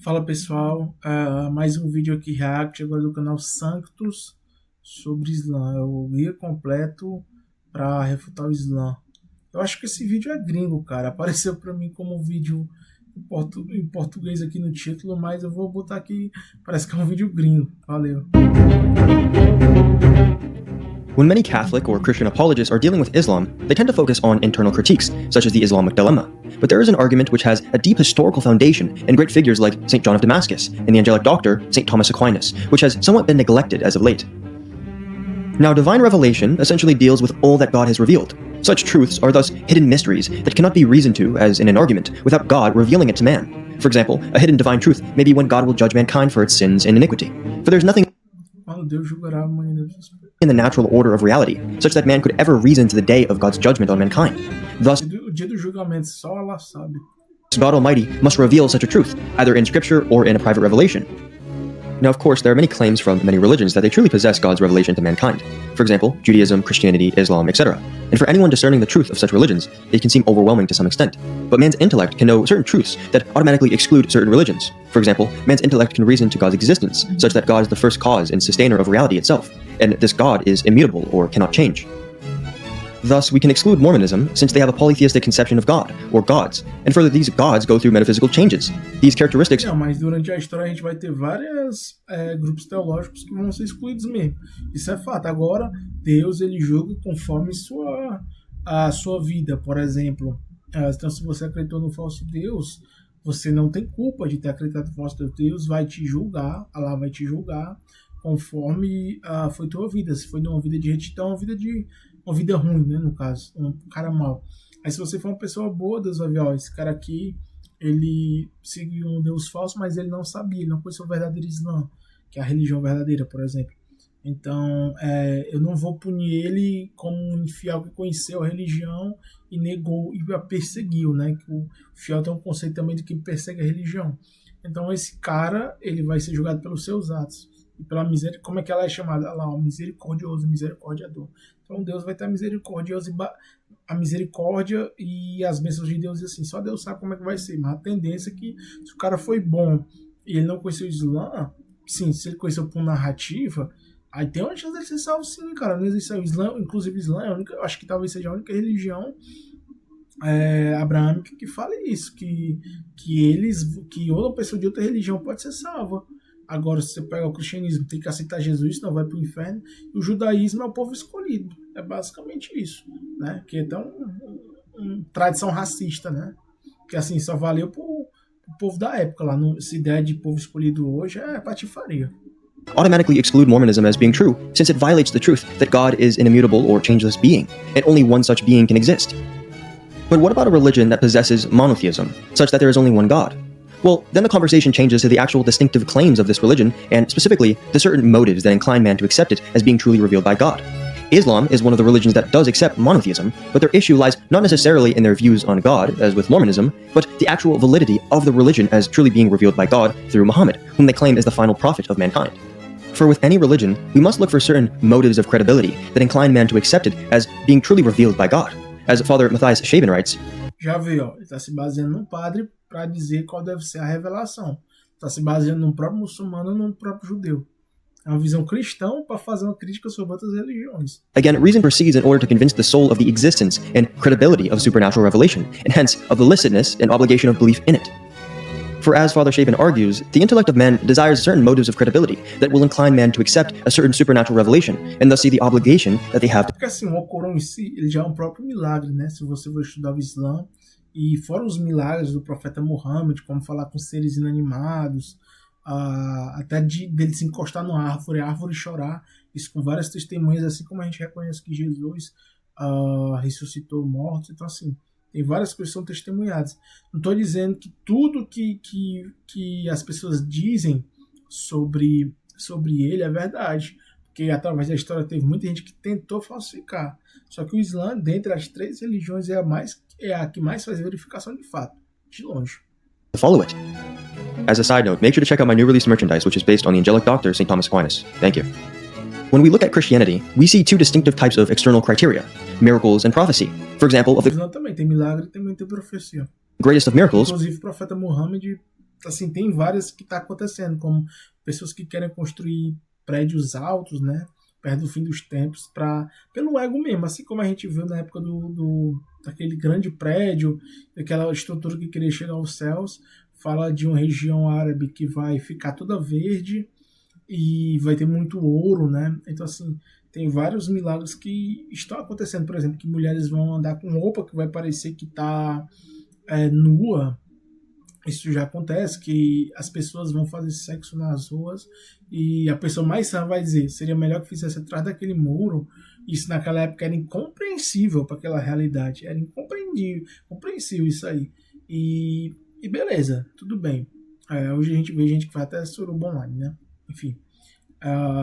Fala pessoal, mais um vídeo aqui react agora do canal Sanctus sobre Islã. É o guia completo para refutar o Islã. Eu acho que esse vídeo é gringo, cara. Apareceu para mim como um vídeo em português aqui no título, mas eu vou botar aqui, parece que é um vídeo gringo. Valeu. When many Catholic or Christian apologists are dealing with Islam, they tend to focus on internal critiques, such as the Islamic dilemma. But there is an argument which has a deep historical foundation in great figures like St. John of Damascus and the angelic doctor, St. Thomas Aquinas, which has somewhat been neglected as of late. Now, divine revelation essentially deals with all that God has revealed. Such truths are thus hidden mysteries that cannot be reasoned to, as in an argument, without God revealing it to man. For example, a hidden divine truth may be when God will judge mankind for its sins and iniquity. For there's nothing in the natural order of reality, such that man could ever reason to the day of God's judgment on mankind. Thus, God Almighty must reveal such a truth, either in Scripture or in a private revelation. Now, of course, there are many claims from many religions that they truly possess God's revelation to mankind. For example, Judaism, Christianity, Islam, etc. And for anyone discerning the truth of such religions, it can seem overwhelming to some extent. But man's intellect can know certain truths that automatically exclude certain religions. For example, man's intellect can reason to God's existence, such that God is the first cause and sustainer of reality itself, and this God is immutable or cannot change. Thus, we can exclude Mormonism since they have a polytheistic conception of God, or gods, and further these gods go through metaphysical changes. These characteristics... Não, mas durante a história a gente vai ter vários grupos teológicos que vão ser excluídos mesmo. Isso é fato. Agora, Deus ele julga conforme a sua vida. Por exemplo, então se você acreditou no falso Deus, você não tem culpa de ter acreditado no falso Deus. Deus vai te julgar, Allah vai te julgar conforme foi tua vida. Se foi uma vida de retidão, uma vida ruim, né, no caso, um cara mau. Aí se você for uma pessoa boa, Deus vai ver, ó, esse cara aqui, ele seguiu um Deus falso, mas ele não sabia, ele não conheceu o verdadeiro Islã, que é a religião verdadeira, por exemplo. Então, eu não vou punir ele como um infiel que conheceu a religião e negou e a perseguiu, né? Que o fiel tem um conceito também de que persegue a religião. Então, esse cara, ele vai ser julgado pelos seus atos. E pela miséria, como é que ela é chamada? Lá, o misericordioso, misericordiador. Então Deus vai ter a misericórdia e as bênçãos de Deus, e assim, só Deus sabe como é que vai ser. Mas a tendência é que, se o cara foi bom e ele não conheceu o Islã, sim, se ele conheceu por narrativa, aí tem uma chance dele ser salvo, sim, cara. Não existe o Islã, inclusive o Islã é a única, acho que talvez seja a única religião abraâmica que fala isso, que outra pessoa de outra religião pode ser salva. Agora, se você pega o cristianismo, tem que aceitar Jesus, não vai para o inferno. E o judaísmo é o povo escolhido. É basicamente isso, né? Que é tão tradição racista, né? Que assim, só valeu pro povo da época lá. Essa ideia de povo escolhido hoje é patifaria. Automatically exclude Mormonism as being true, since it violates the truth that God is an immutable or changeless being, and only one such being can exist. But what about a religion that possesses monotheism, such that there is only one God? Well, then the conversation changes to the actual distinctive claims of this religion, and specifically, the certain motives that incline man to accept it as being truly revealed by God. Islam is one of the religions that does accept monotheism, but their issue lies not necessarily in their views on God, as with Mormonism, but the actual validity of the religion as truly being revealed by God through Muhammad, whom they claim is the final prophet of mankind. For with any religion, we must look for certain motives of credibility that incline man to accept it as being truly revealed by God. As Father Matthias Shaven writes, já viu, ó, ele está se baseando num padre para dizer qual deve ser a revelação. Está se baseando num próprio muçulmano ou num próprio judeu. É uma visão cristã para fazer uma crítica sobre outras religiões. Again, reason proceeds in order to convince the soul of the existence and credibility of supernatural revelation, and hence of the licitness and obligation of belief in it. For as Father Shaven argues, the intellect of man desires certain motives of credibility that will incline man to accept a certain supernatural revelation, and thus see the obligation that they have. Porque assim, o Alcorão em si, ele já é um próprio milagre, né? Se você for estudar o Islã, e fora os milagres do profeta Muhammad, como falar com seres inanimados, até dele se encostar numa árvore, a árvore chorar, isso com várias testemunhas, assim como a gente reconhece que Jesus ressuscitou mortos. Então assim, tem várias coisas que são testemunhadas. Não estou dizendo que tudo que as pessoas dizem sobre ele é verdade, porque através da história teve muita gente que tentou falsificar. Só que o Islã, dentre as três religiões, é a que mais faz verificação de fato, de longe. Follow it. As a side note, make sure to check out my new release merchandise, which is based on the angelic doctor, St. Thomas Aquinas. Thank you. When we look at Christianity, we see two distinctive types of external criteria, miracles and prophecy. For example, of the também tem milagre e também tem profecia. greatest of miracles, Inclusive o profeta Muhammad assim, tem várias que tá acontecendo, como pessoas que querem construir prédios altos, né? Perto do fim dos tempos, pelo ego mesmo, assim como a gente viu na época daquele grande prédio, daquela estrutura que queria chegar aos céus, fala de uma região árabe que vai ficar toda verde e vai ter muito ouro, né? Então, assim, tem vários milagres que estão acontecendo, por exemplo, que mulheres vão andar com roupa que vai parecer que tá nua. Isso já acontece, que as pessoas vão fazer sexo nas ruas e a pessoa mais sã vai dizer, seria melhor que fizesse atrás daquele muro. Isso naquela época era incompreensível para aquela realidade, era incompreensível isso aí. E beleza, tudo bem. Hoje a gente vê gente que vai até suruba online, né? Enfim.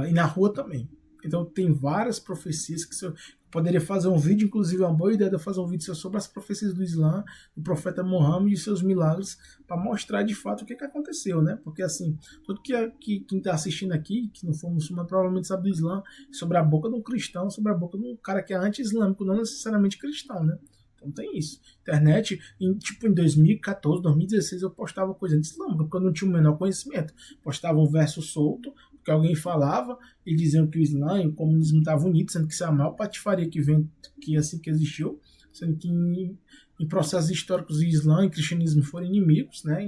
E na rua também. Então tem várias profecias que eu poderia fazer um vídeo, inclusive é uma boa ideia de eu fazer um vídeo sobre as profecias do Islã, do profeta Muhammad e seus milagres, para mostrar de fato o que aconteceu, né? Porque assim, tudo que quem está assistindo aqui, que não for muçulmano, provavelmente sabe do Islã, sobre a boca de um cristão, sobre a boca de um cara que é anti-islâmico, não necessariamente cristão, né? Então tem isso. Internet, em 2014, 2016, eu postava coisa anti-islâmica, porque eu não tinha o menor conhecimento. Postava um verso solto, que alguém falava e diziam que o Islã e o comunismo estavam unidos, sendo que isso é a maior patifaria que assim que existiu, sendo que em processos históricos o Islã e o cristianismo foram inimigos, né?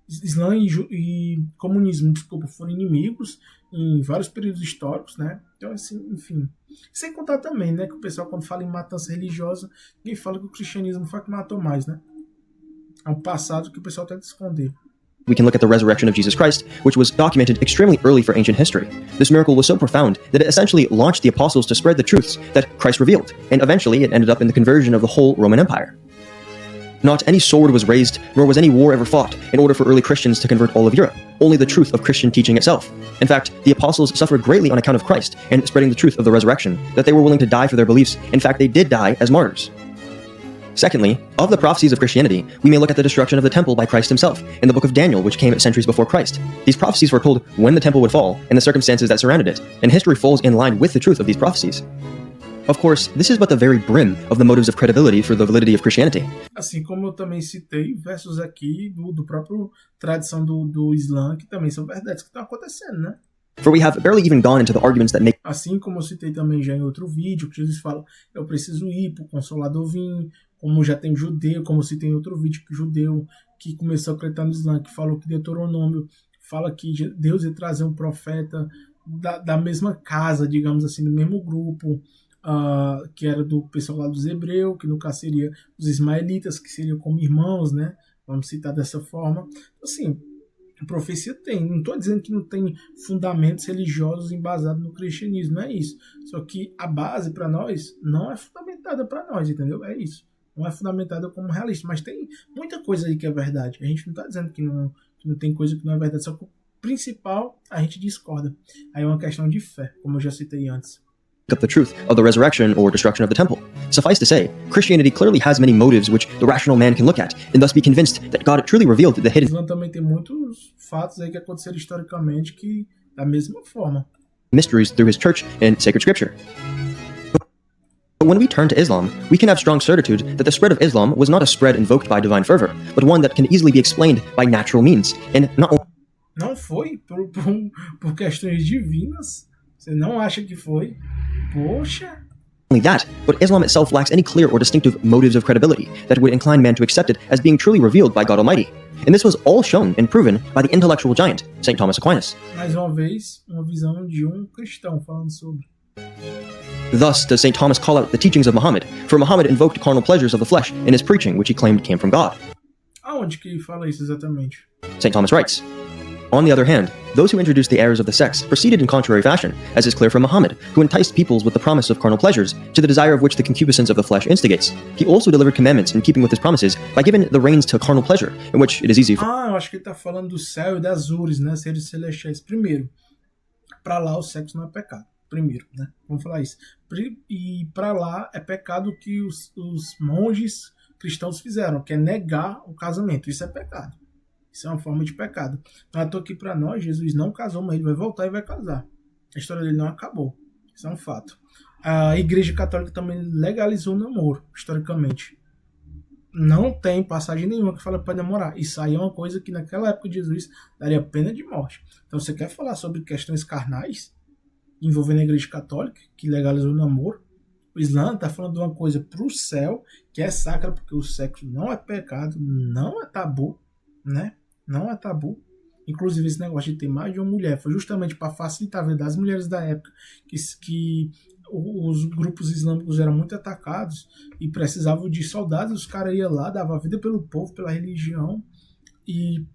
Islã e comunismo, desculpa, foram inimigos em vários períodos históricos, né? Então, assim, enfim. Sem contar também, né, que o pessoal, quando fala em matança religiosa, ninguém fala que o cristianismo foi que matou mais, né? É um passado que o pessoal tenta esconder. We can look at the resurrection of Jesus Christ, which was documented extremely early for ancient history. This miracle was so profound that it essentially launched the apostles to spread the truths that Christ revealed, and eventually it ended up in the conversion of the whole Roman Empire. Not any sword was raised, nor was any war ever fought in order for early Christians to convert all of Europe, only the truth of Christian teaching itself. In fact, the apostles suffered greatly on account of Christ and spreading the truth of the resurrection, that they were willing to die for their beliefs. In fact, they did die as martyrs. Secondly, of the prophecies of Christianity, we may look at the destruction of the temple by Christ himself, in the book of Daniel, which came centuries before Christ. These prophecies foretold when the temple would fall and the circumstances that surrounded it, and history falls in line with the truth of these prophecies. Of course, this is but the very brim of the motives of credibility for the validity of Christianity. Assim como eu também citei versos aqui do próprio tradição do Islã, que também são verdades que estão acontecendo, né? For we have barely even gone into the arguments that make... Assim como eu citei também já em outro vídeo, que Jesus fala, eu preciso ir para o Consolador vir, como já tem judeu, como eu citei em outro vídeo, que judeu que começou a acreditar no Islã, que falou que Deuteronômio fala que Deus ia trazer um profeta da mesma casa, digamos assim, do mesmo grupo, que era do pessoal lá dos hebreus, que no caso seria os ismaelitas, que seriam como irmãos, né? Vamos citar dessa forma. Assim, a profecia tem, não estou dizendo que não tem fundamentos religiosos embasados no cristianismo, não é isso. Só que a base para nós não é fundamentada para nós, entendeu? É isso. Não é fundamentada como realista, mas tem muita coisa aí que é verdade. A gente não está dizendo que não tem coisa que não é verdade, só que o principal a gente discorda. Aí é uma questão de fé, como eu já citei antes. Up the truth of the resurrection or destruction of the temple. Suffice to say, Christianity clearly has many motives which the rational man can look at and thus be convinced that God truly revealed the hidden... O Islã também tem muitos fatos aí que aconteceram historicamente que da mesma forma. ...mysteries through his church and sacred scripture. But when we turn to Islam, we can have strong certitude that the spread of Islam was not a spread invoked by divine fervor, but one that can easily be explained by natural means, and not only... Não foi por questões divinas? Você não acha que foi? Poxa! Only that, but Islam itself lacks any clear or distinctive motives of credibility that would incline man to accept it as being truly revealed by God Almighty. And this was all shown and proven by the intellectual giant, St. Thomas Aquinas. Mais uma vez, uma visão de cristão falando sobre. Thus does St. Thomas call out the teachings of Muhammad, for Muhammad invoked carnal pleasures of the flesh in his preaching, which he claimed came from God. Aonde que fala isso exatamente? St. Thomas writes, on the other hand, those who introduced the errors of the sects proceeded in contrary fashion, as is clear from Muhammad, who enticed peoples with the promise of carnal pleasures, to the desire of which the concupiscence of the flesh instigates. He also delivered commandments in keeping with his promises by giving the reins to carnal pleasure, in which it is easy for... eu acho que ele tá falando do céu e das Ures, né? Seres celestiais. Primeiro, para lá o sexo não é pecado. Primeiro, né? Vamos falar isso. E para lá é pecado que os monges cristãos fizeram, que é negar o casamento. Isso é pecado. Isso é uma forma de pecado. Então, eu tô aqui para nós, Jesus não casou, mas ele vai voltar e vai casar. A história dele não acabou. Isso é um fato. A Igreja Católica também legalizou o namoro, historicamente. Não tem passagem nenhuma que fala para namorar. Isso aí é uma coisa que naquela época de Jesus daria pena de morte. Então você quer falar sobre questões carnais envolvendo a Igreja Católica, que legalizou o namoro? O Islã está falando de uma coisa para o céu, que é sacra, porque o sexo não é pecado, não é tabu, né? Não é tabu. Inclusive, esse negócio de ter mais de uma mulher foi justamente para facilitar a vida das mulheres da época, que os grupos islâmicos eram muito atacados e precisavam de soldados. Os caras iam lá, davam a vida pelo povo, pela religião, e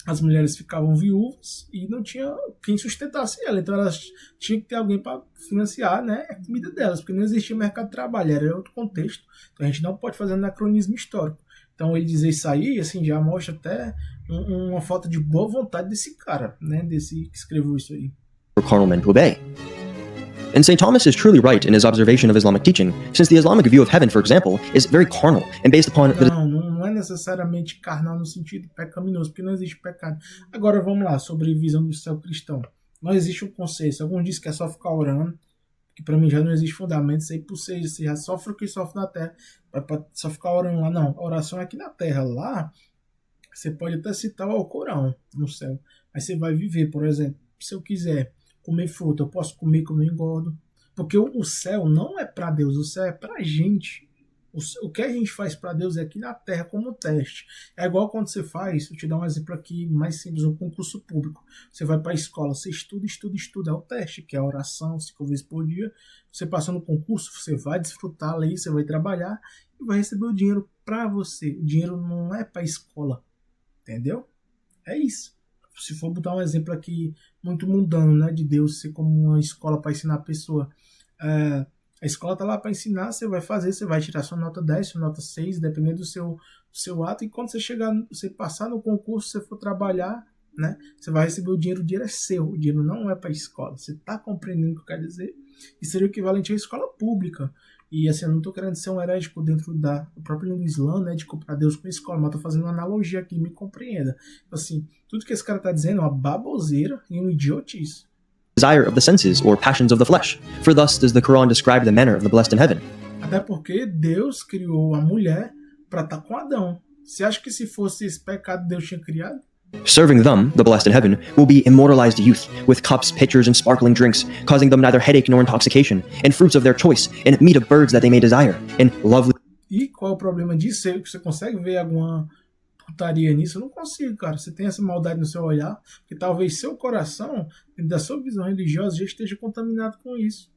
as mulheres ficavam viúvas e não tinha quem sustentasse ela. Então elas tinham que ter alguém para financiar, né, a comida delas, porque não existia mercado de trabalho, era outro contexto. Então a gente não pode fazer anacronismo histórico. Então ele dizer isso aí, assim, já mostra até uma falta de boa vontade desse cara, né, desse que escreveu isso aí. For carnal men to obey. And St. Thomas is truly right in his observation of Islamic teaching, since the Islamic view of heaven, for example, is very carnal and based upon the... Não é necessariamente carnal no sentido pecaminoso, porque não existe pecado. Agora vamos lá, sobre visão do céu cristão. Não existe um conceito. Alguns dizem que é só ficar orando, que para mim já não existe fundamento. Isso aí por ser, você já sofre o que sofre na terra, para só ficar orando lá. Não, a oração é aqui na terra. Lá, você pode até citar o Alcorão no céu, mas você vai viver, por exemplo, se eu quiser comer fruta, eu posso comer que eu não engordo. Porque o céu não é para Deus, o céu é para a gente. O que a gente faz para Deus é aqui na Terra como teste. É igual quando você faz, eu te dar um exemplo aqui mais simples, um concurso público. Você vai para a escola, você estuda, é o teste, que é a oração, 5 vezes por dia. Você passou no concurso, você vai desfrutar ali, você vai trabalhar e vai receber o dinheiro para você. O dinheiro não é para a escola, entendeu? É isso. Se for botar um exemplo aqui muito mundano, né, de Deus ser como uma escola para ensinar a pessoa, a escola tá lá para ensinar, você vai fazer, você vai tirar sua nota 10, sua nota 6, dependendo do seu ato, e quando você chegar, você passar no concurso, você for trabalhar, né, você vai receber o dinheiro é seu, o dinheiro não é para a escola. Você tá compreendendo o que eu quero dizer? E seria o equivalente à escola pública. E assim, eu não tô querendo ser um herético dentro da própria linha do Islã, né, de comparar Deus com a escola, mas tô fazendo uma analogia aqui, me compreenda. Assim, tudo que esse cara tá dizendo é uma baboseira e um idiotice. Desire of the senses or passions of the flesh. For thus does the Quran describe the manner of the blessed in heaven. Até porque Deus criou a mulher para estar com Adão. Você acha que se fosse esse pecado Deus tinha criado? Serving them, the blessed in heaven, will be immortalized youth, with cups, pitchers, and sparkling drinks, causing them neither headache nor intoxication, and fruits of their choice, and meat of birds that they may desire, and lovely... E qual é o problema disso? Você consegue ver alguma putaria nisso? Eu não consigo, cara. Você tem essa maldade no seu olhar, porque talvez seu coração, dentro da sua visão religiosa, já esteja contaminado com isso.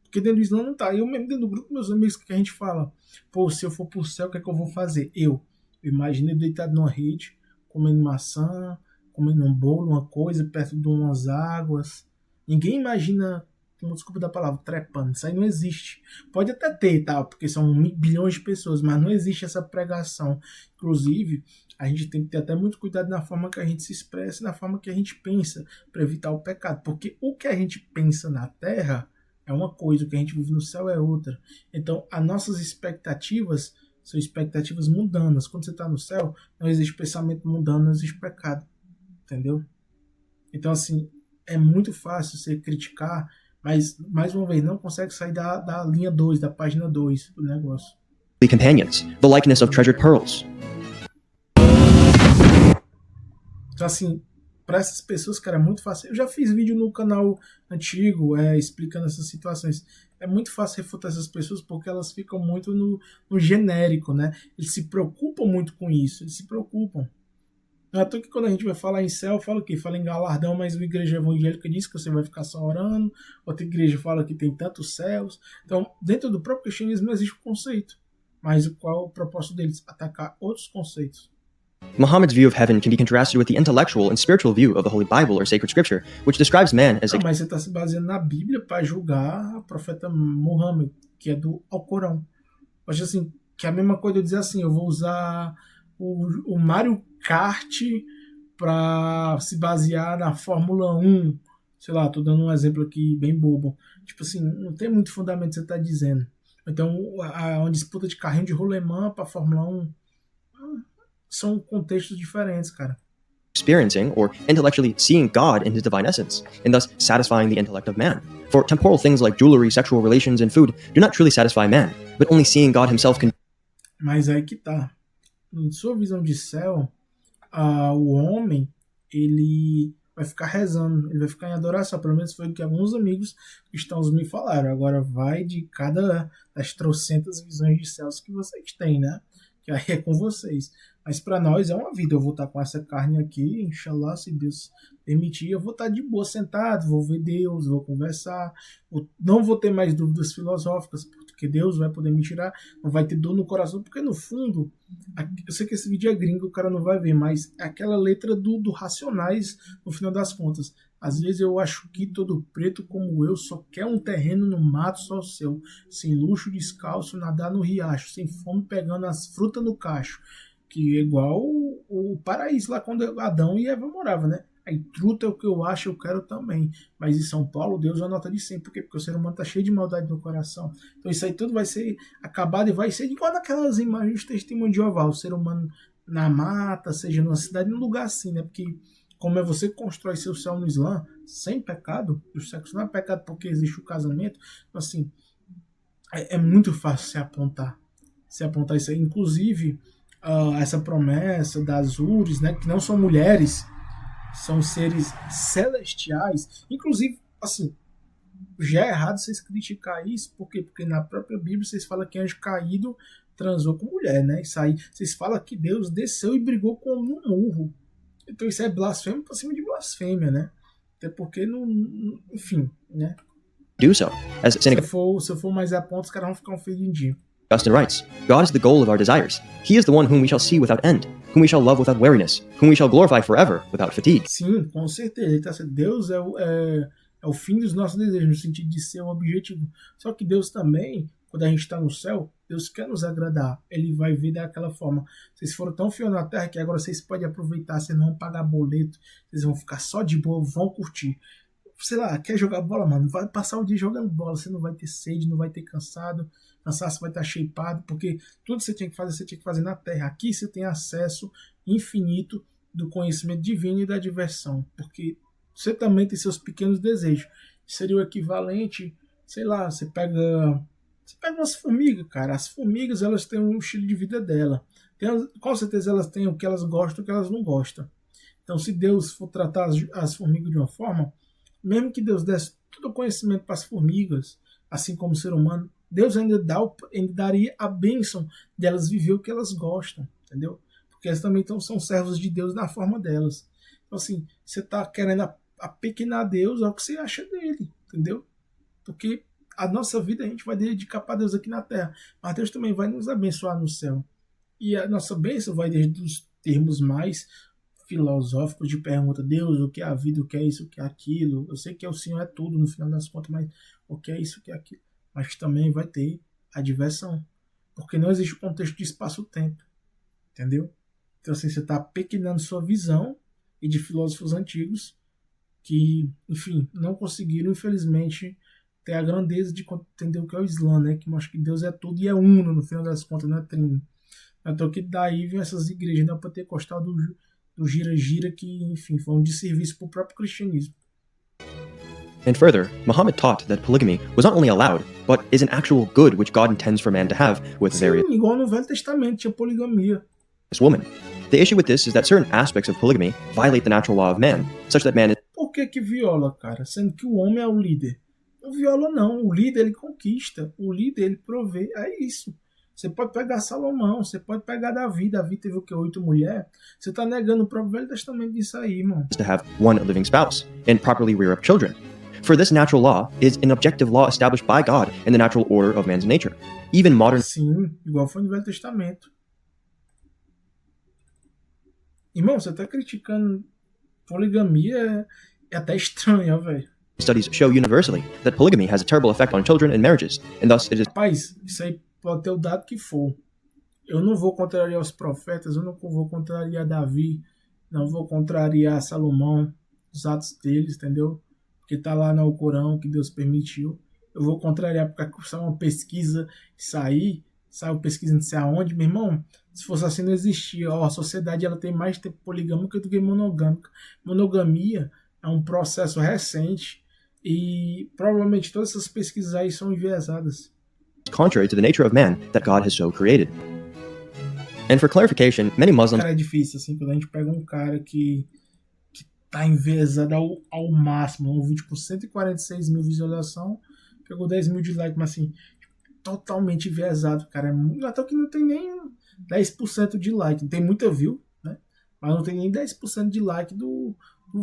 Porque dentro do Islã não tá. Eu mesmo dentro do grupo, meus amigos, que a gente fala, pô, se eu for pro céu, o que é que eu vou fazer? Eu imaginei deitado numa rede, comendo maçã, comendo um bolo, uma coisa, perto de umas águas. Ninguém imagina, desculpa da palavra, trepando. Isso aí não existe. Pode até ter, tá? Porque são bilhões de pessoas, mas não existe essa pregação. Inclusive, a gente tem que ter até muito cuidado na forma que a gente se expressa, na forma que a gente pensa, para evitar o pecado. Porque o que a gente pensa na terra é uma coisa, o que a gente vive no céu é outra. Então, as nossas expectativas são expectativas mundanas. Quando você está no céu, não existe pensamento mundano, não existe pecado. Entendeu? Então, assim, é muito fácil você criticar, mas, mais uma vez, não consegue sair da linha 2, da página 2 do negócio. Companions, the likeness of treasured pearls. Então, assim, para essas pessoas, cara, é muito fácil. Eu já fiz vídeo no canal antigo explicando essas situações. É muito fácil refutar essas pessoas porque elas ficam muito no genérico, né? Eles se preocupam muito com isso, eles se preocupam. Não é à toa que quando a gente vai falar em céu, fala o quê? Fala em galardão, mas a igreja evangélica diz que você vai ficar só orando, outra igreja fala que tem tantos céus. Então, dentro do próprio cristianismo não existe um conceito. Mas qual é o propósito deles? Atacar outros conceitos. Muhammad's view of heaven can be contrasted with the intellectual and spiritual view of the Holy Bible or sacred scripture, which describes man as a... Mas você está se baseando na Bíblia para julgar o profeta Muhammad, que é do Alcorão. Eu acho assim, que é a mesma coisa eu dizer assim, eu vou usar o Mario Kart para se basear na Fórmula 1. Sei lá, tô dando um exemplo aqui bem bobo. Tipo assim, não tem muito fundamento você tá dizendo. Então, uma disputa de carrinho de rolemã para Fórmula 1 são contextos diferentes, cara. Experiencing or intellectually seeing God in his divine essence, and thus satisfying the intellect of man. For temporal things like jewelry, sexual relations, and food do not truly satisfy man, but only seeing God himself can... Mas aí que tá. em sua visão de céu, o homem, ele vai ficar rezando, ele vai ficar em adoração. Pelo menos foi o que alguns amigos cristãos me falaram. Agora vai de cada das trocentas visões de céus que vocês têm, né? Que aí é com vocês. Mas para nós é uma vida. Eu vou estar com essa carne aqui, inshallah, se Deus permitir, eu vou estar de boa sentado, vou ver Deus, vou conversar, não vou ter mais dúvidas filosóficas, porque Deus vai poder me tirar, não vai ter dor no coração, porque no fundo, eu sei que esse vídeo é gringo, o cara não vai ver, mas é aquela letra do Racionais, no final das contas. Às vezes eu acho que todo preto como eu só quer um terreno no mato só seu, sem luxo, descalço, nadar no riacho, sem fome, pegando as frutas no cacho, que é igual o paraíso lá quando Adão e Eva moravam, né? Aí truta é o que eu acho, eu quero também. Mas em São Paulo, Deus é uma nota de 100. Por quê? Porque o ser humano está cheio de maldade no coração. Então isso aí tudo vai ser acabado e vai ser igual naquelas imagens de testemunho de Jeová. O ser humano na mata, seja numa cidade, num lugar assim, né? Porque como é você que constrói seu céu no Islã, sem pecado, e o sexo não é pecado porque existe o casamento, então, assim, é muito fácil se apontar isso aí. Inclusive, essa promessa das Ures, né? Que não são mulheres, são seres celestiais. Inclusive, assim, já é errado vocês criticar isso, por quê? Porque na própria Bíblia vocês falam que anjo caído transou com mulher, né? Isso aí, vocês falam que Deus desceu e brigou com um murro. Então isso é blasfêmia por cima de blasfêmia, né? Até porque, enfim, né? Do so, as St. Se eu for mais a ponto, os caras vão ficar ofendidinhos. Augustine writes, God is the goal of our desires. He is the one whom we shall see without end, whom we shall love without weariness, whom we shall glorify forever without fatigue. Sim, com certeza. Tá certo. Deus é o fim dos nossos desejos, no sentido de ser um objetivo. Só que Deus também, quando a gente está no céu, Deus quer nos agradar. Ele vai ver daquela forma. Vocês foram tão fios na terra que agora vocês podem aproveitar, vocês não vão pagar boleto, vocês vão ficar só de boa, vão curtir. Sei lá, quer jogar bola, mano? Vai passar o dia jogando bola. Você não vai ter sede, não vai ter cansaço vai estar shapeado, porque tudo que você tinha que fazer na terra. Aqui você tem acesso infinito do conhecimento divino e da diversão, porque você também tem seus pequenos desejos. Seria o equivalente, sei lá, você pega umas formigas, cara. As formigas, elas têm um estilo de vida dela. Com certeza elas têm o que elas gostam e o que elas não gostam. Então, se Deus for tratar as formigas de uma forma, mesmo que Deus desse todo o conhecimento para as formigas, assim como o ser humano, Deus ainda daria a bênção delas viver o que elas gostam, entendeu? Porque elas também são servos de Deus na forma delas. Então, assim, você está querendo apequenar Deus ao que você acha dele, entendeu? Porque a nossa vida a gente vai dedicar para Deus aqui na terra, mas Deus também vai nos abençoar no céu. E a nossa bênção vai desde os termos mais filosóficos de pergunta: Deus, o que é a vida, o que é isso, o que é aquilo? Eu sei que o Senhor é tudo no final das contas, mas o que é isso, o que é aquilo? Mas também vai ter a diversão, porque não existe o contexto de espaço-tempo, entendeu? Então, assim, você está pequenando sua visão, e de filósofos antigos que, enfim, não conseguiram, infelizmente, ter a grandeza de entender o que é o Islã, né? Que mostra que Deus é tudo e é uno, no final das contas, não é trino. Então, que daí vem essas igrejas neopentecostais do gira-gira, que, enfim, foi um desserviço para o próprio cristianismo. And further, Muhammad taught that polygamy was not only allowed, but is an actual good which God intends for man to have with various Igual no Velho Testamento, tinha poligamia. women. The issue with this is that certain aspects of polygamy violate the natural law of man, such that man is Por que viola, cara? Sendo que o homem é o líder. Não viola, não. O líder, ele conquista. O líder, ele provê. É isso. Você pode pegar Salomão, você pode pegar Davi. Davi teve o quê? 8 mulheres? Você tá negando o próprio Velho Testamento disso aí, irmão. to have one living spouse and properly rear up children. For this natural law is an objective law established by God in the natural order of man's nature. Even modern Sim, igual foi no Velho Testamento. Irmão, você tá criticando poligamia, é até estranho, ó, velho. studies show universally that polygamy has a terrible effect on children and marriages, and thus it is Rapaz, isso aí pode ter o dado que for. Eu não vou contrariar os profetas, eu não vou contrariar Davi, não vou contrariar Salomão, os atos deles, entendeu? Porque tá lá no Corão que Deus permitiu. Eu vou contrariar porque saiu uma pesquisa, saiu pesquisa não sei aonde, meu irmão. Se fosse assim, não existia. Ó, a sociedade ela tem mais tempo poligâmica do que monogâmica. Monogamia é um processo recente e provavelmente todas essas pesquisas aí são enviesadas. contrary to the nature of man that God has so created. And for clarification, many Muslims Cara, é difícil, assim, quando a gente pega um cara que tá enviesado ao máximo, um vídeo com 146 mil visualizações, pegou 10 mil de like, mas assim, totalmente enviesado, cara. É muito, até que não tem nem 10% de like, tem muita view, né? Mas não tem nem 10% de like do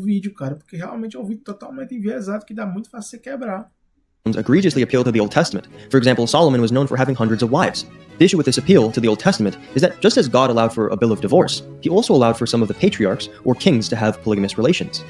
vídeo, cara, porque realmente é um vídeo totalmente enviesado que dá muito fácil você quebrar. egregiously appeal to the Old Testament. For example, Solomon was known for having hundreds of wives. The issue with this appeal to the Old Testament is that just as God allowed for a bill of divorce, he also allowed for some of the patriarchs or kings to have polygamous relations.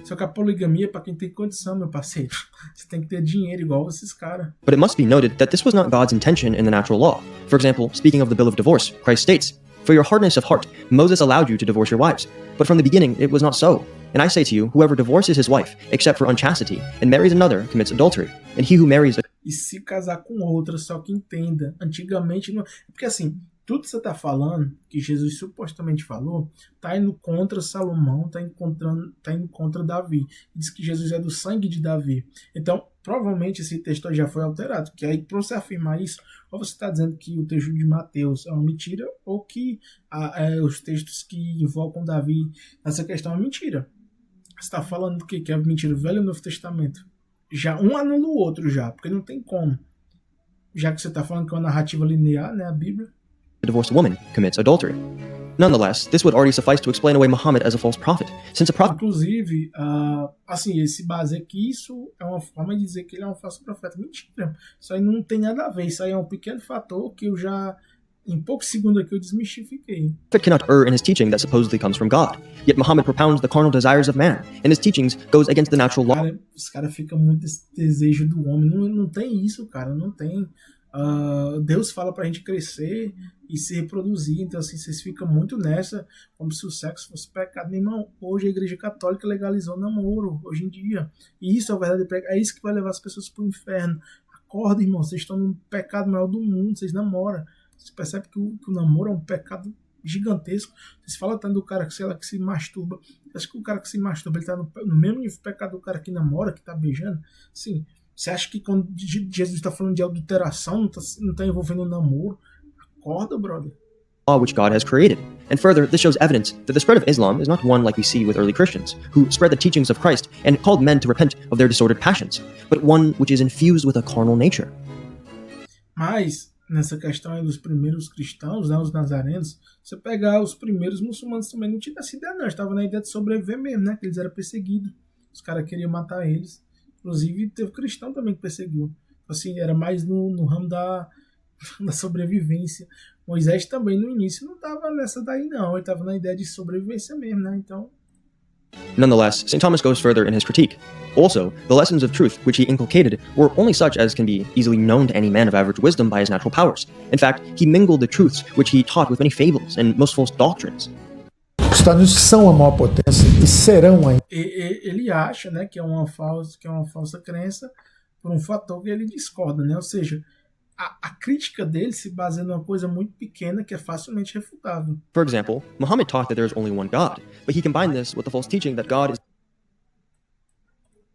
Só que a poligamia é pra quem tem condição, meu parceiro. Você tem que ter dinheiro igual esses caras. But it must be noted that this was not God's intention in the natural law. For example, speaking of the bill of divorce, Christ states, "For your hardness of heart, Moses allowed you to divorce your wives. But from the beginning it was not so. And I say to you, whoever divorces his wife, except for unchastity, and marries another, commits adultery. And he who marries a..." E se casar com outra, só que entenda. Antigamente não. Porque assim, tudo que você tá falando, que Jesus supostamente falou, tá indo contra Salomão, tá indo contra Davi. Diz que Jesus é do sangue de Davi. Então, provavelmente esse texto já foi alterado. Porque aí, para você afirmar isso, ou você está dizendo que o texto de Mateus é uma mentira, ou que os textos que invocam Davi nessa questão é mentira. Você está falando do que é mentira? O Velho e o Novo Testamento. Já um anula o outro já, porque não tem como. Já que você está falando que é uma narrativa linear, né, a Bíblia. divorced woman commits adultery. Nonetheless, this would already suffice to explain away Muhammad as a false prophet, since a prophet... Inclusive, assim, ele se baseia que isso é uma forma de dizer que ele é um falso profeta. Mentira. Isso aí não tem nada a ver. Isso aí é um pequeno fator que eu já, em poucos segundos aqui, eu desmistifiquei. cannot err in his teaching that supposedly comes from God. Yet Muhammad propounds the carnal desires of man, and his teachings goes against the natural law. Cara, os caras ficam muito esse desejo do homem. Não tem isso, cara. Não tem. Deus fala pra gente crescer e se reproduzir. Então, assim, vocês ficam muito nessa, como se o sexo fosse pecado. Meu irmão, hoje a Igreja Católica legalizou namoro, hoje em dia. E isso é o verdadeiro pecado. É isso que vai levar as pessoas pro inferno. Acorda, irmão. Vocês estão no pecado maior do mundo. Vocês namoram. Vocês percebem que o namoro é um pecado gigantesco. Vocês falam tanto do cara que, sei lá, que se masturba. Acho que o cara que se masturba, ele tá no mesmo nível de pecado do cara que namora, que tá beijando. Sim. Você acha que quando Jesus está falando de adulteração, não tá envolvendo um namoro? Acorda, brother. Law which God has created. And further, this shows evidence that the spread of Islam is not one like we see with early Christians, who spread the teachings of Christ and called men to repent of their disordered passions, but one which is infused with a carnal nature. Mas, nessa questão aí dos primeiros cristãos, né, os nazarenos, você pegar os primeiros muçulmanos também não tinha essa ideia, não. Estava na ideia de sobreviver mesmo, né? Que eles eram perseguidos. Os caras queriam matar eles. Inclusive, teve cristão também que perseguiu. Assim, era mais no ramo da sobrevivência. Moisés também, no início, não estava nessa daí, não. Ele estava na ideia de sobrevivência mesmo, né? Então... Nonetheless, St. Thomas goes further in his critique. Also, the lessons of truth which he inculcated were only such as can be easily known to any man of average wisdom by his natural powers. In fact, he mingled the truths which he taught with many fables and most false doctrines. Os Estados Unidos são a maior potência e serão ainda. Ele acha, né, que é uma falsa crença por um fator que ele discorda, né? Ou seja, a crítica dele se baseia numa coisa muito pequena que é facilmente refutável. For example, Muhammad taught that there is only one God, but he combined this with the false teaching that God is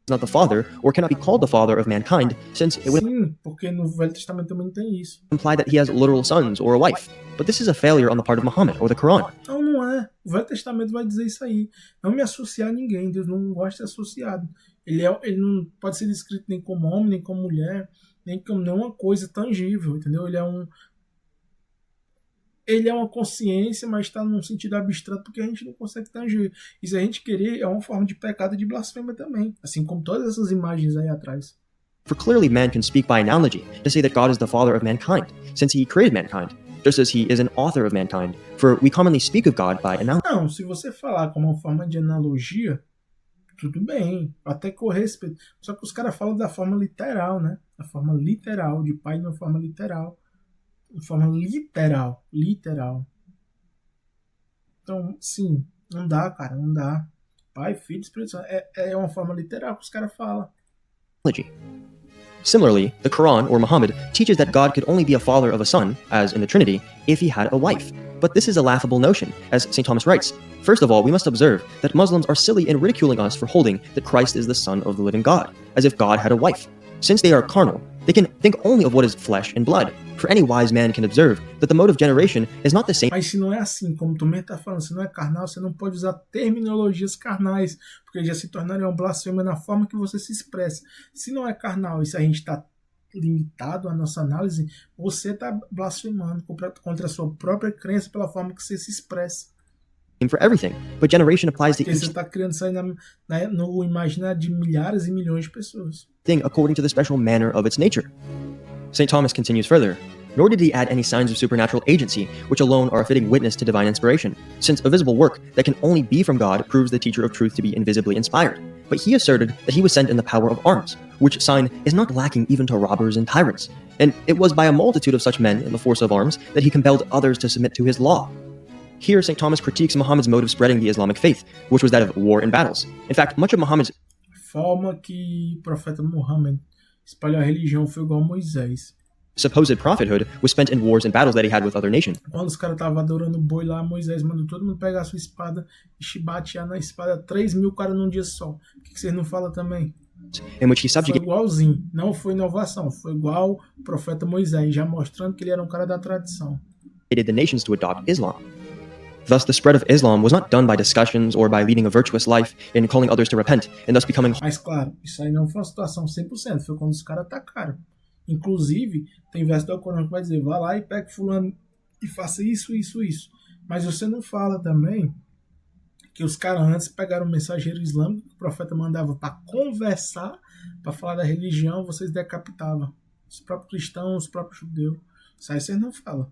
not the father or cannot be called the father of mankind, since it would Sim, porque no Velho Testamento também não tem isso. imply that he has literal sons or a wife. But this is a failure on the part of Muhammad or the Quran. Não é. O Velho Testamento vai dizer isso aí. Não me associar a ninguém. Deus não gosta de ser associado. Ele não pode ser descrito nem como homem, nem como mulher, nem como nenhuma coisa tangível, entendeu? Ele é uma consciência, mas está num sentido abstrato porque a gente não consegue tangir. E se a gente querer, é uma forma de pecado e de blasfêmia também. Assim como todas essas imagens aí atrás. For clearly man can speak by analogy to say that God is the father of mankind, since he created mankind, just as he is an author of mankind, for we commonly speak of God by analogy. Não, se você falar como uma forma de analogia, tudo bem, até com respeito. Só que os caras falam da forma literal, né? Da forma literal, de pai de uma forma literal. De forma literal. Então, sim, não dá, cara, não dá. Pai, filho, Espírito Santo, é uma forma literal que os caras falam. Similarly, the Quran or Muhammad teaches that God could only be a father of a son, as in the Trinity, if he had a wife. But this is a laughable notion, as St. Thomas writes. First of all, we must observe that Muslims are silly in ridiculing us for holding that Christ is the son of the living God, as if God had a wife. Since they are carnal, they can think only of what is flesh and blood. For any wise man can observe that the mode of generation is not the same Mas se não é assim, como tu mesmo tá falando, se não é carnal, você não pode usar terminologias carnais, porque já se tornaria um blasfêmia na forma que você se expressa. Se não é carnal e se a gente está limitado à nossa análise, você está blasfemando contra a sua própria crença pela forma que você se expressa. for everything, but generation applies to Porque each você está criando isso aí no imaginário de milhares e milhões de pessoas. thing according to the special manner of its nature. St. Thomas continues further, nor did he add any signs of supernatural agency, which alone are a fitting witness to divine inspiration, since a visible work that can only be from God proves the teacher of truth to be invisibly inspired. But he asserted that he was sent in the power of arms, which sign is not lacking even to robbers and tyrants. And it was by a multitude of such men in the force of arms that he compelled others to submit to his law. Here, St. Thomas critiques Muhammad's mode of spreading the Islamic faith, which was that of war and battles. In fact, much of Muhammad's Forma que o profeta Muhammad espalhou a religião foi igual a Moisés. supposed prophethood was spent in wars and battles that he had with other nations. Quando os caras estavam adorando o boi lá, Moisés mandou todo mundo pegar a sua espada e chibatear na espada 3.000 caras num dia só. O que vocês não falam também? In which he Foi subjugated igualzinho. Não foi inovação. Foi igual o profeta Moisés, já mostrando que ele era um cara da tradição. the nations to adopt Islam. Thus, the spread of Islam was not done by discussions or by leading a virtuous life and calling others to repent, and thus becoming Mas claro, isso aí não foi uma situação 100%. Foi quando os caras atacaram. Inclusive, tem verso do Corão que vai dizer: vá lá e pegue fulano e faça isso, isso, isso. Mas você não fala também que os caras antes pegaram o mensageiro islâmico que o profeta mandava para conversar, para falar da religião, vocês decapitavam. Os próprios cristãos, os próprios judeus. Isso aí vocês não falam.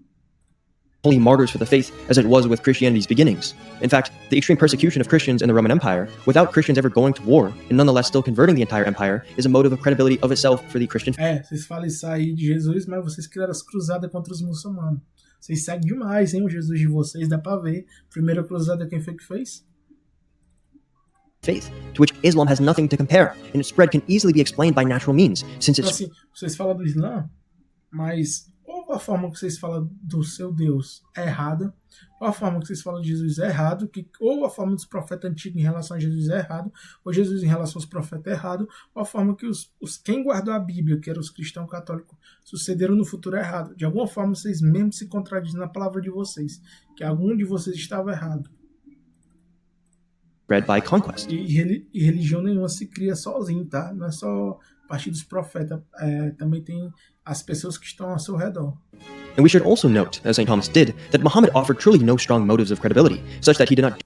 holy martyrs for the faith as it was with Christianity's beginnings. In fact, the extreme persecution of Christians in the Roman Empire, without Christians ever going to war and nonetheless still converting the entire empire, is a motive of credibility of itself for the Christian Vocês falam isso aí de Jesus, mas vocês criaram as cruzadas contra os muçulmanos. Vocês seguem demais, hein, o Jesus de vocês, dá pra ver. Primeira cruzada, quem foi que fez? faith, to which Islam has nothing to compare, and its spread can easily be explained by natural means, since Então, it's assim, vocês falam do Islã, mas ou a forma que vocês falam do seu Deus é errada, ou a forma que vocês falam de Jesus é errado, ou a forma dos profetas antigos em relação a Jesus é errado, ou Jesus em relação aos profetas é errado, ou a forma que quem guardou a Bíblia, que eram os cristãos católicos, sucederam no futuro é errado. De alguma forma, vocês mesmo se contradizem na palavra de vocês, que algum de vocês estava errado. spread by conquest. E religião nenhuma se cria sozinho, tá? Não é só a partir dos profetas, também tem as pessoas que estão ao seu redor. And we should also note, as St. Thomas did, that Muhammad offered truly no strong motives of credibility, such that he did not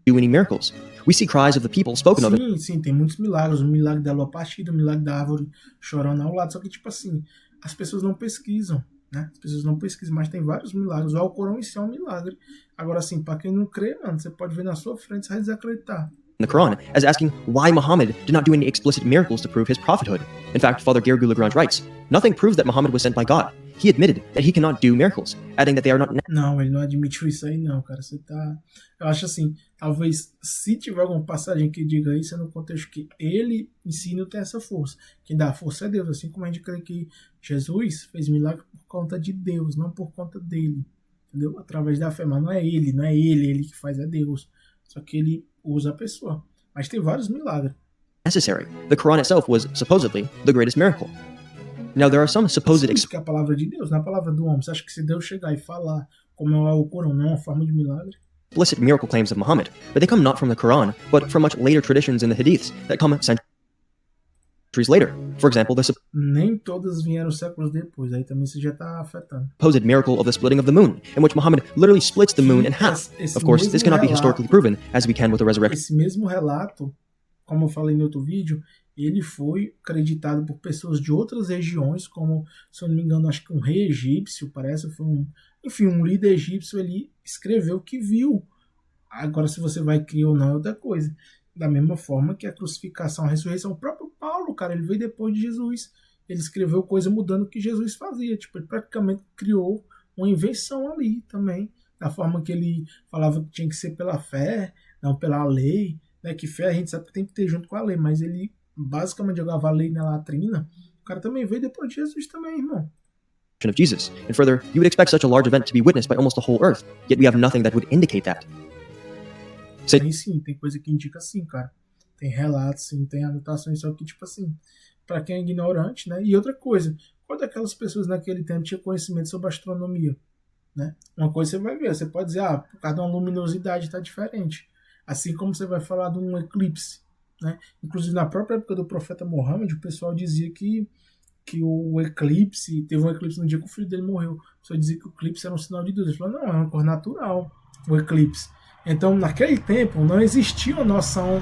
do any miracles. We see cries of the people spoken of Sim, tem muitos milagres. O milagre da lua partida, o milagre da árvore chorando ao lado. Só que, tipo assim, as pessoas não pesquisam, né? As pessoas não pesquisam, mas tem vários milagres. O Alcorão em si é um milagre. Agora, assim, para quem não crê, mano, você pode ver na sua frente, você vai desacreditar. in the Quran as asking why Muhammad did not do any explicit miracles to prove his prophethood. In fact, Father Gergu Lagrange writes, nothing proves that Muhammad was sent by God. He admitted that he cannot do miracles, adding that they are not Não, ele não admitiu isso aí, não, cara. Você tá. Eu acho assim, talvez se tiver alguma passagem que diga isso, é no contexto que ele em si não tem essa força. Quem dá a força é Deus. Assim como a gente crê que Jesus fez milagre por conta de Deus, não por conta dele. Entendeu? Através da fé. Mas não é ele que faz, é Deus. Só que ele usa a pessoa. Mas tem vários milagres. necessary. The Quran itself was supposedly the greatest miracle. Now, there are some supposed Isso que é a palavra de Deus, não é a palavra do homem. Você acha que se Deus chegar e falar como é o Corão, não é uma forma de milagre? explicit miracle claims of Muhammad, but they come not from the Quran, but from much later traditions in the Hadiths that come centuries later. For example, the Nem todas vieram séculos depois. Aí também você já está afetando. supposed miracle of the splitting of the moon, in which Muhammad literally splits the moon in half. Of course, this cannot be historically proven, as we can with the resurrection Esse mesmo relato, como eu falei no outro vídeo, ele foi acreditado por pessoas de outras regiões, como, se eu não me engano, acho que um rei egípcio, parece, foi um líder egípcio, ele escreveu que viu. Agora, se você vai crer ou não é outra coisa. Da mesma forma que a crucificação, a ressurreição, o próprio Paulo, cara, ele veio depois de Jesus. Ele escreveu coisa mudando o que Jesus fazia. Tipo, ele praticamente criou uma invenção ali também. Da forma que ele falava que tinha que ser pela fé, não pela lei. Né? Que fé a gente sabe que tem que ter junto com a lei, mas ele basicamente jogava a lei na latrina. O cara também veio depois de Jesus também, irmão. of Jesus. And further, you would expect such a large event to be witnessed by almost the whole earth, yet we have nothing that would indicate that. Sim, tem coisa que indica assim, cara. Tem relatos, sim, tem anotações, só que, tipo assim, pra quem é ignorante, né? E outra coisa, qual daquelas pessoas naquele tempo tinha conhecimento sobre astronomia? Né? Uma coisa você vai ver, você pode dizer, por causa de uma luminosidade está diferente. Assim como você vai falar de um eclipse. Né? Inclusive, na própria época do profeta Mohammed, o pessoal dizia que o eclipse, teve um eclipse no dia que o filho dele morreu. O pessoal dizia que o eclipse era um sinal de Deus. Ele falou, não, é uma cor natural, o eclipse. Então, naquele tempo, não existia uma noção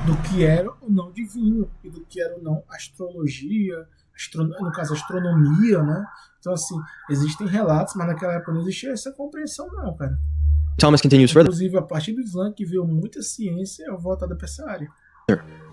do que era ou não divino, e do que era ou não astrologia, no caso, astronomia, né? Então, assim, existem relatos, mas naquela época não existia essa compreensão, não, cara. Thomas continues further. Inclusive, a partir do Islã, que veio muita ciência voltada para essa área.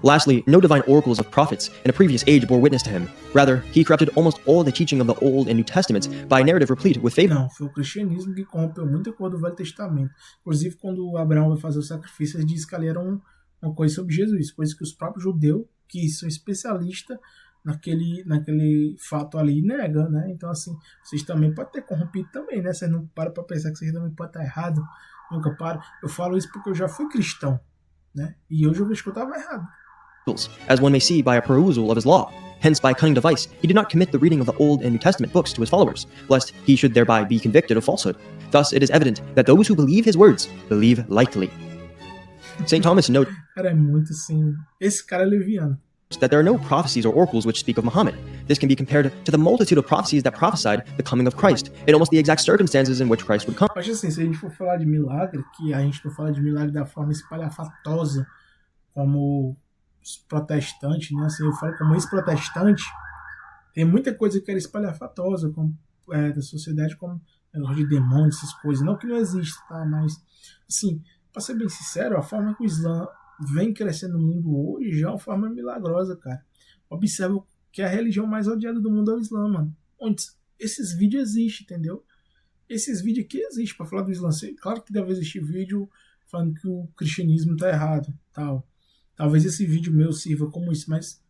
Lastly, no divine oracles of prophets in a previous age bore witness to him. Rather, he corrupted almost all the teaching of the Old and New Testaments by a narrative replete with favor. Não, foi o cristianismo que corrompeu muita coisa do Velho Testamento. Inclusive, quando Abraão vai fazer o sacrifício, ele diz que ali era uma coisa sobre Jesus, coisa que os próprios judeus, que são especialistas naquele fato ali, negam, né? Então, assim, vocês também podem ter corrompido também, né? Vocês não param para pensar que vocês também podem estar errado. Nunca param. Eu falo isso porque eu já fui cristão, né? E hoje eu vejo que eu estava errado. As one may see by a perusal of his law. Hence, by cunning device, he did not commit the reading of the Old and New Testament books to his followers, lest he should thereby be convicted of falsehood. Thus, it is evident that those who believe his words believe lightly. St. Thomas notes Cara, é muito assim. Esse cara é leviano. that there are no prophecies or oracles which speak of Muhammad. This can be compared to the multitude of prophecies that prophesied the coming of Christ, in almost the exact circumstances in which Christ would come. Acho assim, se a gente for falar de milagre, que a gente não fala de milagre da forma espalhafatosa, como os protestantes, né? Assim, eu falo como ex-protestante, tem muita coisa que era espalhafatosa, como, da sociedade, como negócio de demônios, essas coisas. Não que não exista, tá? Mas, assim, pra ser bem sincero, a forma que o Islã vem crescendo no mundo hoje já é uma forma milagrosa, cara. Observa que a religião mais odiada do mundo é o Islã, mano. Onde esses vídeos existem, entendeu? Esses vídeos aqui existem pra falar do Islã. Claro que deve existir vídeo falando que o cristianismo tá errado, tal. Talvez esse vídeo meu sirva como isso, mas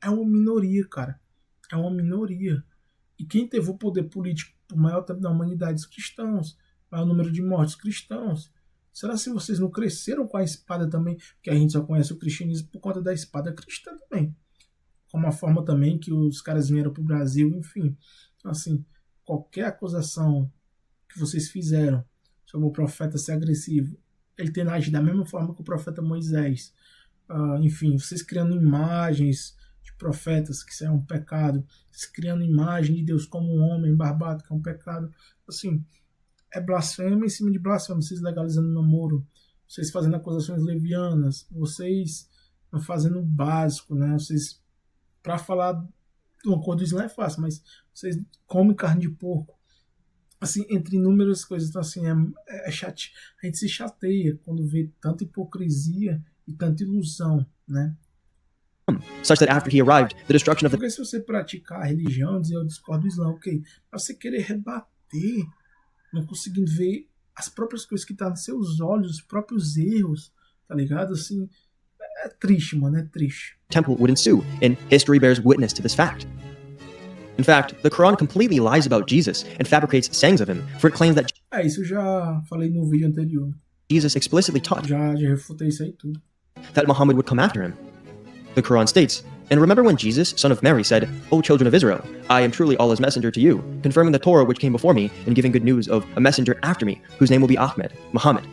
é uma minoria, cara. É uma minoria. E quem teve o poder político por maior tempo da humanidade, os cristãos. Maior número de mortos, cristãos. Será se vocês não cresceram com a espada também? Porque a gente só conhece o cristianismo por conta da espada cristã também. Como a forma também que os caras vieram pro Brasil, enfim. Então, assim, qualquer acusação que vocês fizeram sobre o profeta ser agressivo, ele tem agido da mesma forma que o profeta Moisés. Enfim, vocês criando imagens de profetas, que isso é um pecado. Vocês criando imagem de Deus como um homem barbado, que é um pecado. Assim, é blasfêmia em cima de blasfêmia. Vocês legalizando namoro, vocês fazendo acusações levianas, vocês não fazendo o básico, né? Vocês, para falar de uma coisa do Islã é fácil, mas vocês comem carne de porco. Assim, entre inúmeras coisas. Então, assim, a gente se chateia quando vê tanta hipocrisia e tanta ilusão, né? Such that after he arrived, the destruction of the Porque se você praticar a religião, dizer eu discordo do Islã, ok, mas você querer rebater, não conseguindo ver as próprias coisas que estão nos seus olhos, os próprios erros, tá ligado? Assim, é triste, mano, é triste. temple would ensue, and history bears witness to this fact. In fact, the Quran completely lies about Jesus and fabricates sayings of him, for it claims that Isso eu já falei no vídeo anterior. Jesus explicitly taught Já refutei isso aí tudo. that Muhammad would come after him. The Quran states, "And remember when Jesus, son of Mary, said, O children of Israel, I am truly Allah's messenger to you, confirming the Torah which came before me, and giving good news of a messenger after me, whose name will be Ahmed, Muhammad."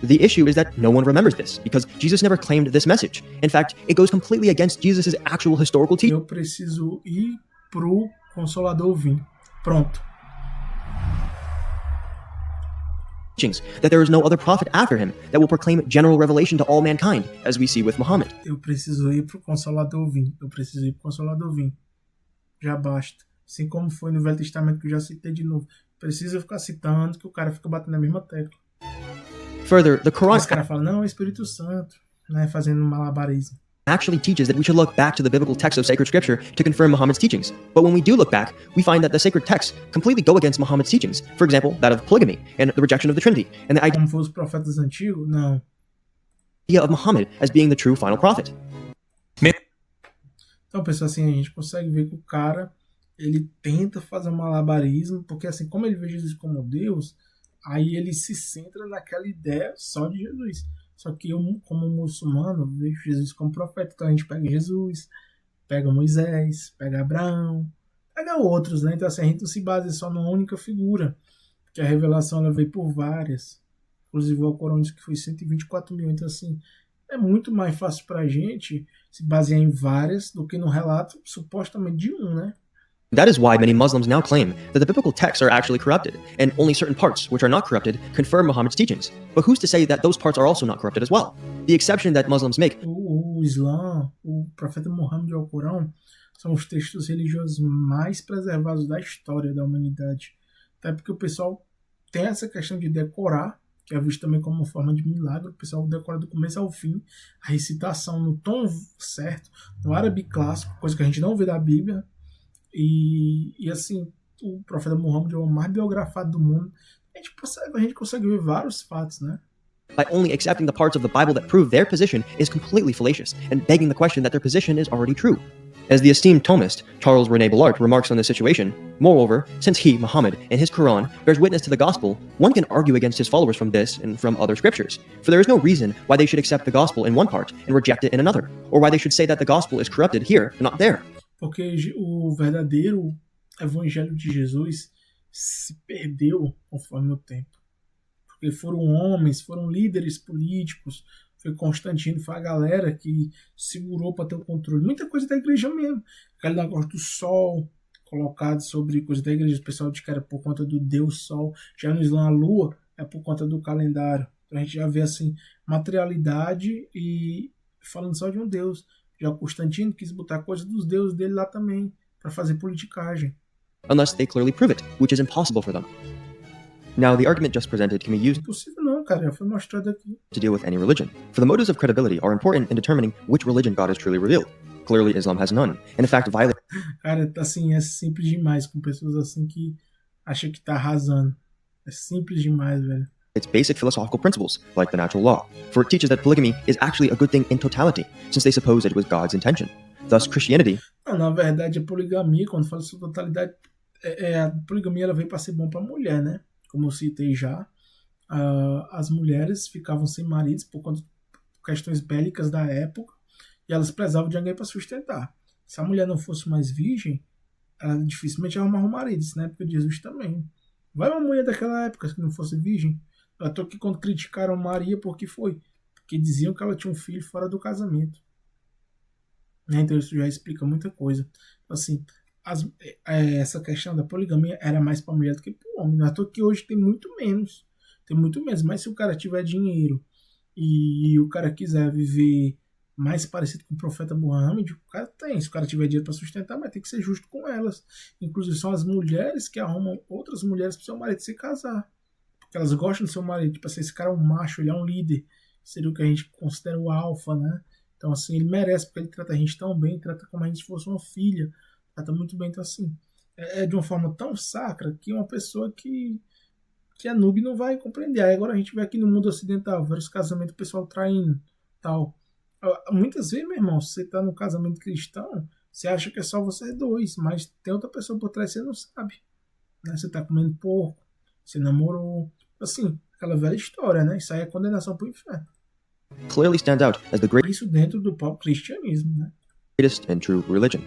The issue is that no one remembers this, because Jesus never claimed this message. In fact, it goes completely against Jesus' actual historical Eu preciso ir pro Consolador vir. Pronto. teachings, that there is no other prophet after him that will proclaim general revelation to all mankind, as we see with Muhammad. Eu preciso ir pro Consolador vir. Eu preciso ir pro Consolador vir. Já basta. Assim como foi no Velho Testamento, que eu já citei de novo. Precisa ficar citando, que o cara fica batendo na mesma tecla. Further, the Quran Os caras falam, não, é o Espírito Santo, né? Fazendo malabarismo. actually teaches that we should look back to the biblical text of sacred scripture to confirm Muhammad's teachings. But when we do look back, we find that the sacred texts completely go against Muhammad's teachings. For example, that of polygamy and the rejection of the Trinity, and the idea Como foram os profetas antigos? Não. of Muhammad as being the true final prophet. Então, pessoal, assim, a gente consegue ver que o cara, ele tenta fazer um malabarismo, porque assim, como ele vê Jesus como Deus, aí ele se centra naquela ideia só de Jesus. Só que eu, como muçulmano, vejo Jesus como profeta. Então a gente pega Jesus, pega Moisés, pega Abraão, pega outros, né? Então assim, a gente não se baseia só numa única figura, porque a revelação ela veio por várias. Inclusive o Alcorão diz que foi 124 mil. Então assim, é muito mais fácil pra gente se basear em várias do que no relato supostamente de um, né? That is why many Muslims now claim that the biblical texts are actually corrupted, and only certain parts, which are not corrupted, confirm Muhammad's teachings. But who's to say that those parts are also not corrupted as well? The exception that Muslims make. O Islã, o profeta Muhammad e o Alcorão são os textos religiosos mais preservados da história da humanidade. Até porque o pessoal tem essa questão de decorar, que é visto também como uma forma de milagre. O pessoal decora do começo ao fim a recitação no tom certo, no árabe clássico, coisa que a gente não vê da Bíblia. E assim, o profeta Muhammad é o mais biografado do mundo. A gente consegue ver vários fatos, né? By only accepting the parts of the Bible that prove their position is completely fallacious, and begging the question that their position is already true. As the esteemed Thomist, Charles René Ballard, remarks on this situation, moreover, since he, Muhammad, in his Quran, bears witness to the gospel, one can argue against his followers from this and from other scriptures, for there is no reason why they should accept the gospel in one part and reject it in another, or why they should say that the gospel is corrupted here and not there. Porque o verdadeiro evangelho de Jesus se perdeu conforme o tempo. Porque foram homens, foram líderes políticos, foi Constantino, foi a galera que segurou para ter o controle. Muita coisa da igreja mesmo. Aquele negócio do sol colocado sobre coisa da igreja, o pessoal diz que era por conta do Deus Sol. Já no Islã, a lua é por conta do calendário. Então a gente já vê assim, materialidade e falando só de um Deus. Já o Constantino quis botar coisa dos deuses dele lá também, para fazer politicagem. Unless they clearly prove it, which is impossible for them. Now, the argument just presented can be used Impossível não, cara, já foi mostrado aqui. to deal with any religion, for the motives of credibility are important in determining which religion God has truly revealed. Clearly, Islam has none, and in fact violates Cara, assim, é simples demais com pessoas assim que acham que tá arrasando. É simples demais, velho. basic philosophical principles, like the natural law, for it teaches that polygamy is actually a good thing in totality, since they suppose it was God's intention. Thus, Christianity Não, na verdade, a poligamia, quando fala sobre totalidade, a poligamia ela veio para ser bom para mulher, né? Como eu citei já, as mulheres ficavam sem maridos por conta de questões bélicas da época e elas precisavam de alguém para sustentar. Se a mulher não fosse mais virgem, ela dificilmente arrumava um marido. Isso na época de Jesus também. Vai uma mulher daquela época que não fosse virgem. Eu tô aqui quando criticaram Maria, por que foi? Porque diziam que ela tinha um filho fora do casamento. Então isso já explica muita coisa. Assim, essa questão da poligamia era mais para mulher do que para homem. Não é à toa que hoje tem muito menos. Tem muito menos. Mas se o cara tiver dinheiro e o cara quiser viver mais parecido com o profeta Muhammad, o cara tem. Se o cara tiver dinheiro para sustentar, mas tem que ser justo com elas. Inclusive são as mulheres que arrumam outras mulheres para o seu marido se casar. Porque elas gostam do seu marido. Tipo assim, esse cara é um macho, ele é um líder. Seria o que a gente considera o alfa, né? Então, assim, ele merece, porque ele trata a gente tão bem, trata como a gente fosse uma filha, trata muito bem. Então, assim, é de uma forma tão sacra que uma pessoa que é noob não vai compreender. Aí agora a gente vê aqui no mundo ocidental, vários casamentos, o pessoal traindo, tal. Muitas vezes, meu irmão, se você tá num casamento cristão, você acha que é só vocês dois, mas tem outra pessoa por trás, você não sabe. Né? Você tá comendo porco, você namorou, assim, aquela velha história, né? Isso aí é condenação pro inferno. clearly stands out as the Isso dentro do próprio cristianismo, né? greatest and true religion.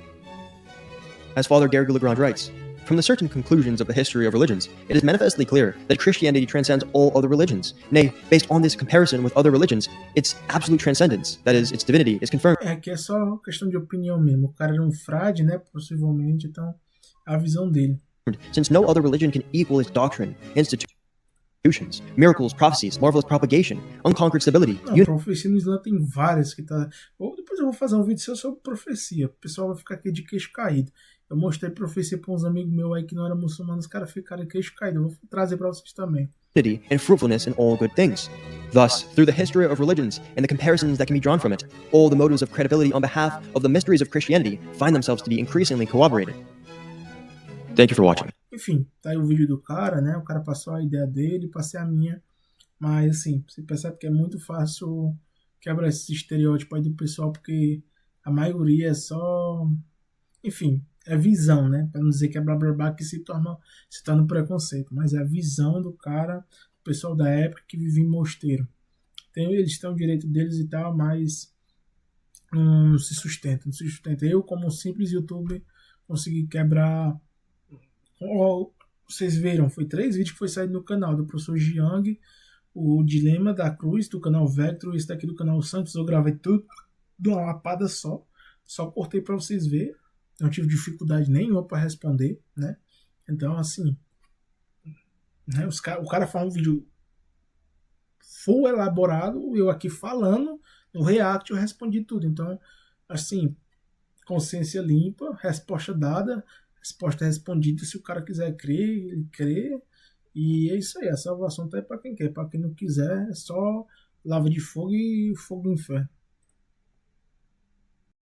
As Father Gergely-Legrand writes, from the certain conclusions of the history of religions, it is manifestly clear that Christianity transcends all other religions. Nay, based on this comparison with other religions, its absolute transcendence, that is, its divinity, is confirmed. Aqui é só questão de opinião mesmo. O cara era um frade, né? Possivelmente, então, a visão dele. Since no other religion can equal its doctrine, institutions, miracles, prophecies, marvelous propagation, unconquered stability, Não, profecia no Islã tem várias que tá. Depois eu vou fazer um vídeo sobre profecia. O pessoal vai ficar aqui de queixo caído. Eu mostrei profecia para uns amigos meus aí que não eram muçulmanos, os caras ficaram de queixo caído. Eu vou trazer para vocês também. unity, and fruitfulness in all good things. Thus, through the history of religions and the comparisons that can be drawn from it, all the motives of credibility on behalf of the mysteries of Christianity find themselves to be increasingly corroborated. Thank you for watching. Enfim, tá aí o vídeo do cara, né? O cara passou a ideia dele, passei a minha. Mas, assim, você percebe que é muito fácil quebrar esse estereótipo aí do pessoal, porque a maioria é só... Enfim, é visão, né? Pra não dizer que é blá blá blá que se torna preconceito. Mas é a visão do cara, o pessoal da época que vivia em mosteiro. Eles têm o direito deles e tal, mas não se sustenta. Eu, como um simples youtuber, consegui quebrar. Ó, vocês viram, foi 3 vídeos que foi saído no canal do professor Jiang, o Dilema da Cruz, do canal Vectro, esse daqui do canal Santos, eu gravei tudo de uma lapada só cortei para vocês verem, não tive dificuldade nenhuma para responder, né? Então, assim, né, o cara faz um vídeo full elaborado, eu aqui falando, no React eu respondi tudo, então, assim, consciência limpa, resposta dada, resposta respondida. Se o cara quiser crer, ele crê. E é isso aí. A salvação tá aí para quem quer. Para quem não quiser, é só lava de fogo e fogo do inferno.